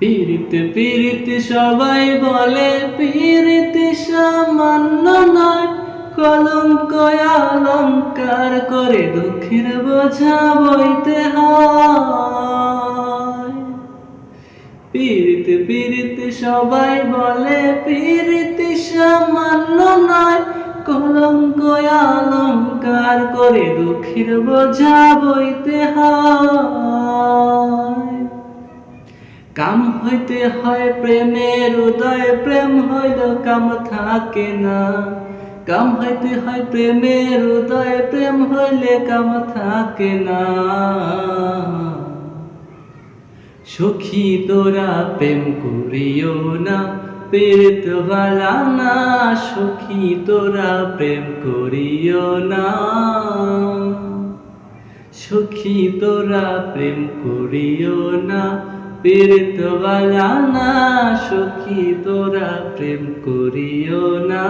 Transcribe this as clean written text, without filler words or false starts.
পীড়িতে পীড়িতে সবাই বলে পীড়িতে সামান্য নয়, কলঙ্ক অলঙ্কার করে দুঃখের বোঝা বইতে হয়। পীড়িতে পীড়িতে সবাই বলে পীড়িতে সামান্য নয়, কলঙ্ক অলঙ্কার করে দুঃখের বোঝা বইতে হয়। কাম হইতে হয় প্রেমের উদয়, প্রেম হইল কাম থাকে না। কাম হইতে হয় প্রেমের উদয়, প্রেম হইলে কাম থাকে না। সখী তোরা প্রেম করিও না, পীড়িত বালা না। সখী তোরা প্রেম করিও না, সখী তোরা প্রেম করিও না, পীড়িত বালা না। সখী তোরা প্রেম করিও না।